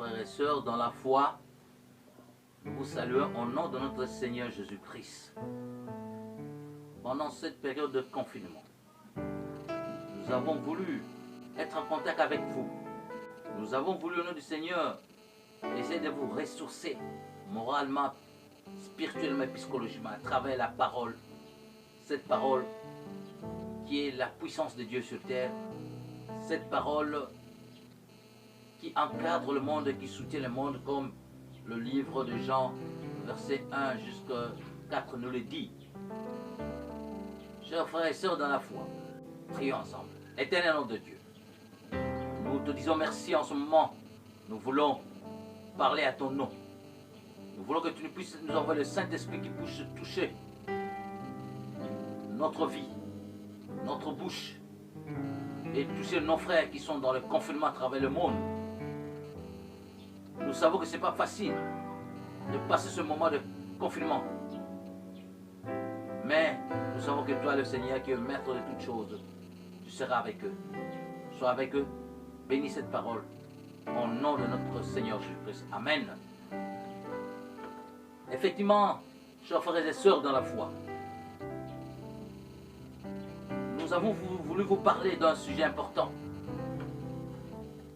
frères et sœurs, dans la foi, nous vous saluons au nom de notre Seigneur Jésus-Christ. Pendant cette période de confinement, nous avons voulu être en contact avec vous. Nous avons voulu, au nom du Seigneur, essayer de vous ressourcer moralement, spirituellement et psychologiquement à travers la parole. Cette parole qui est la puissance de Dieu sur terre. Cette parole qui encadre le monde et qui soutient le monde, comme le livre de Jean, verset 1 jusqu'à 4 nous le dit. Chers frères et sœurs dans la foi, prions ensemble. Éternel nom de Dieu, nous te disons merci en ce moment. Nous voulons parler à ton nom. Nous voulons que tu puisses nous envoyer le Saint-Esprit qui puisse toucher notre vie, notre bouche, et toucher nos frères qui sont dans le confinement à travers le monde. Nous savons que ce n'est pas facile de passer ce moment de confinement. Mais nous savons que toi, le Seigneur, qui est le maître de toutes choses, tu seras avec eux. Sois avec eux. Bénis cette parole. Au nom de notre Seigneur Jésus-Christ. Amen. Effectivement, chers frères et sœurs dans la foi, nous avons voulu vous parler d'un sujet important.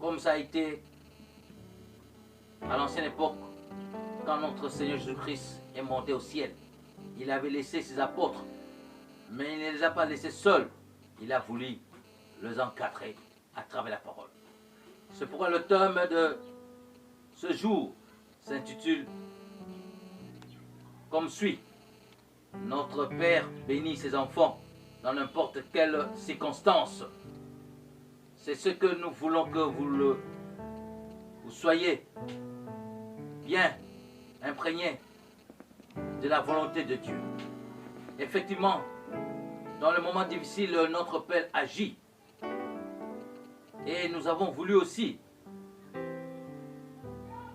Comme ça a été à l'ancienne époque, quand notre Seigneur Jésus-Christ est monté au ciel. Il avait laissé ses apôtres, mais il ne les a pas laissés seuls. Il a voulu les encadrer à travers la parole. C'est pourquoi le thème de ce jour s'intitule comme suit. Notre Père bénit ses enfants dans n'importe quelle circonstance. C'est ce que nous voulons que vous soyez bien imprégnés de la volonté de Dieu. Effectivement, dans le moment difficile, notre Père agit. Et nous avons voulu aussi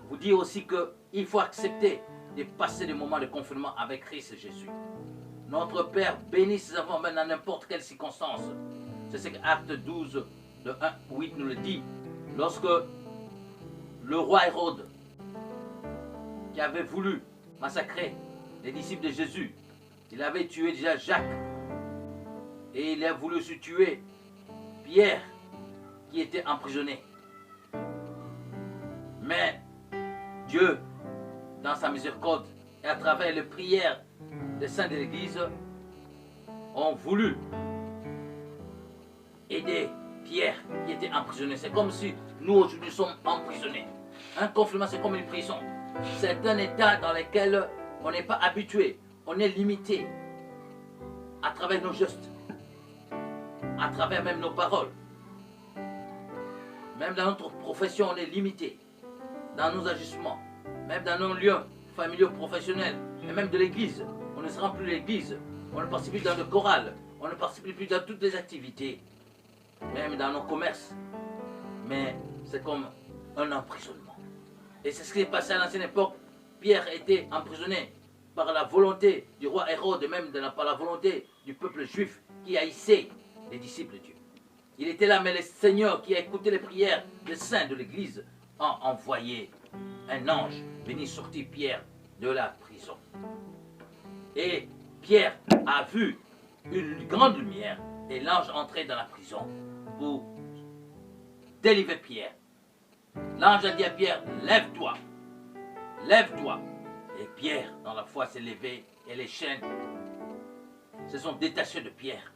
vous dire aussi qu'il faut accepter de passer des moments de confinement avec Christ Jésus. Notre Père bénit ses enfants même dans n'importe quelle circonstance. C'est ce que Acte 12, de 1 8 nous le dit. Lorsque le roi Hérode, qui avait voulu massacrer les disciples de Jésus, il avait tué déjà Jacques, et il a voulu aussi tuer Pierre, qui était emprisonné. Mais Dieu, dans sa miséricorde, et à travers les prières des saints de l'Église, ont voulu aider Pierre, qui était emprisonné. C'est comme si nous aujourd'hui sommes emprisonnés. Un confinement, c'est comme une prison. C'est un état dans lequel on n'est pas habitué, on est limité à travers nos gestes, à travers même nos paroles. Même dans notre profession, on est limité dans nos agissements, même dans nos lieux familiaux, professionnels, et même de l'église. On ne se rend plus l'église, on ne participe plus dans le choral, on ne participe plus dans toutes les activités, même dans nos commerces. Mais c'est comme un emprisonnement. Et c'est ce qui s'est passé à l'ancienne époque. Pierre était emprisonné par la volonté du roi Hérode, même par la volonté du peuple juif qui haïssait les disciples de Dieu. Il était là, mais le Seigneur qui a écouté les prières des saints de l'Église a envoyé un ange venir sortir Pierre de la prison. Et Pierre a vu une grande lumière et l'ange entrait dans la prison pour délivrer Pierre. L'ange a dit à Pierre, lève-toi, lève-toi. Et Pierre, dans la foi, s'est levé et les chaînes se sont détachées de Pierre.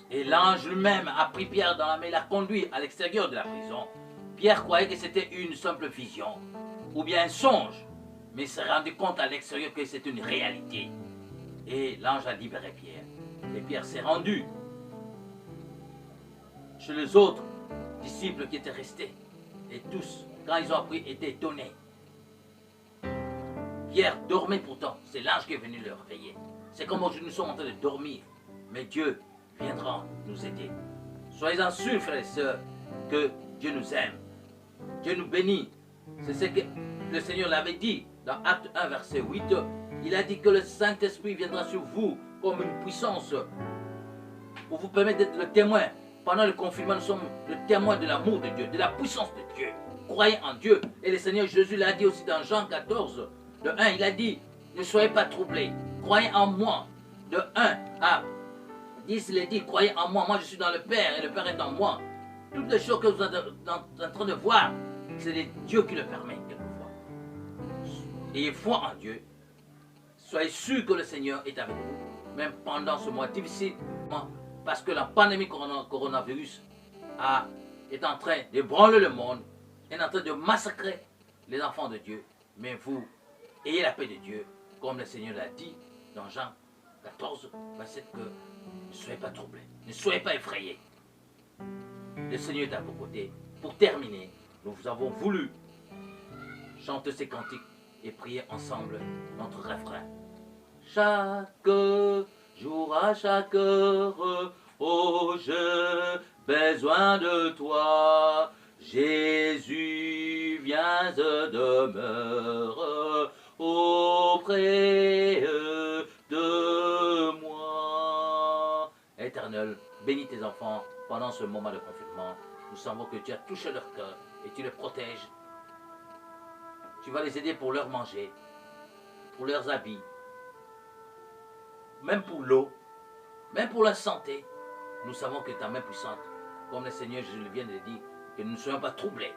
Et l'ange lui-même a pris Pierre dans la main et l'a conduit à l'extérieur de la prison. Pierre croyait que c'était une simple vision ou bien un songe, mais il s'est rendu compte à l'extérieur que c'était une réalité. Et l'ange a libéré Pierre. Et Pierre s'est rendu chez les autres disciples qui étaient restés. Et tous, quand ils ont appris, étaient étonnés. Pierre dormait pourtant. C'est l'ange qui est venu le réveiller. C'est comme aujourd'hui nous sommes en train de dormir. Mais Dieu viendra nous aider. Soyez-en sûrs, frères et sœurs, que Dieu nous aime. Dieu nous bénit. C'est ce que le Seigneur l'avait dit dans Acte 1, verset 8. Il a dit que le Saint-Esprit viendra sur vous comme une puissance pour vous permettre d'être le témoin. Pendant le confinement, nous sommes le témoin de l'amour de Dieu, de la puissance de Dieu. croyez en Dieu. Et le Seigneur Jésus l'a dit aussi dans Jean 14, de 1, il a dit, ne soyez pas troublés, croyez en moi. De 1 à 10, il a dit, croyez en moi, moi je suis dans le Père et le Père est en moi. Toutes les choses que vous êtes en train de voir, c'est Dieu qui le permet quelquefois. Ayez foi en Dieu. Soyez sûrs que le Seigneur est avec vous, même pendant ce mois difficile, parce que la pandémie coronavirus est en train d'ébranler le monde, est en train de massacrer les enfants de Dieu. Mais vous, ayez la paix de Dieu, comme le Seigneur l'a dit dans Jean 14, 27, que ne soyez pas troublés, ne soyez pas effrayés. Le Seigneur est à vos côtés. Pour terminer, nous avons voulu chanter ces cantiques et prier ensemble notre refrain. Chaque jour, à chaque heure, oh, j'ai besoin de toi. Jésus, viens et demeure auprès de moi. Éternel, bénis tes enfants pendant ce moment de confinement. Nous savons que tu as touché leur cœur et tu les protèges. Tu vas les aider pour leur manger, pour leurs habits, même pour l'eau, même pour la santé. Nous savons que ta main puissante, comme le Seigneur Jésus vient de le dire, que nous ne soyons pas troublés,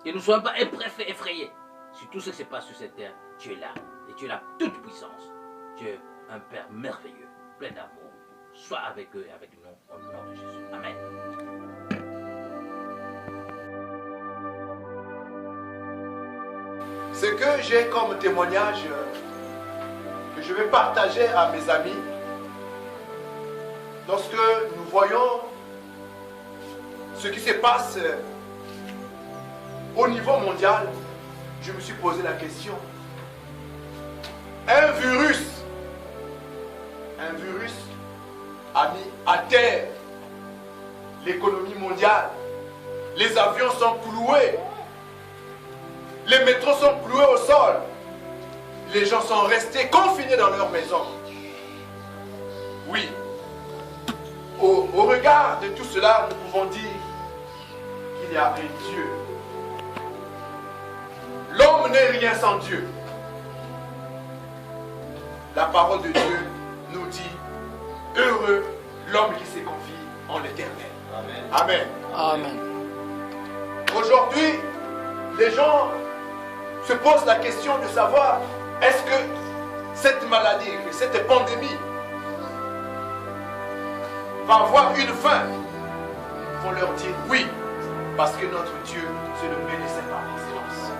que nous ne soyons pas effrayés. Sur tout ce qui se passe sur cette terre, tu es là et tu es la toute puissance. Tu es un Père merveilleux, plein d'amour. Sois avec eux et avec nous, au nom de Jésus. Amen. Ce que j'ai comme témoignage que je vais partager à mes amis, lorsque nous voyons ce qui se passe au niveau mondial, je me suis posé la question. Un virus a mis à terre l'économie mondiale. Les avions sont cloués. Les métros sont cloués au sol. Les gens sont restés confinés dans leur maison. Oui. Au regard de tout cela, nous pouvons dire qu'il y a un Dieu. L'homme n'est rien sans Dieu. La parole de Dieu nous dit, heureux l'homme qui se confie en l'Éternel. Amen. Amen. Amen. Aujourd'hui, les gens se posent la question de savoir, est-ce que cette maladie, cette pandémie va avoir une fin? Il faut leur dire oui, parce que notre Dieu, c'est le médecin par excellence.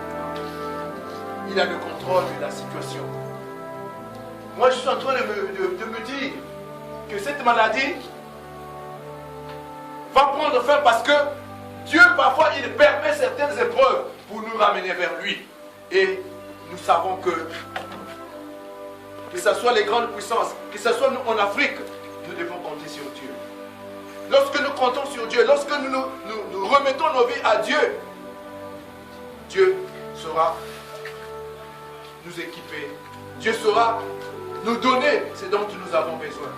Il a le contrôle de la situation. Moi, je suis en train de me dire que cette maladie va prendre fin parce que Dieu, parfois, il permet certaines épreuves pour nous ramener vers lui. Et nous savons que ce soit les grandes puissances, que ce soit nous en Afrique, nous devons compter sur Dieu. Lorsque nous comptons sur Dieu, lorsque nous remettons nos vies à Dieu, Dieu saura nous équiper. Dieu saura nous donner ce dont nous avons besoin.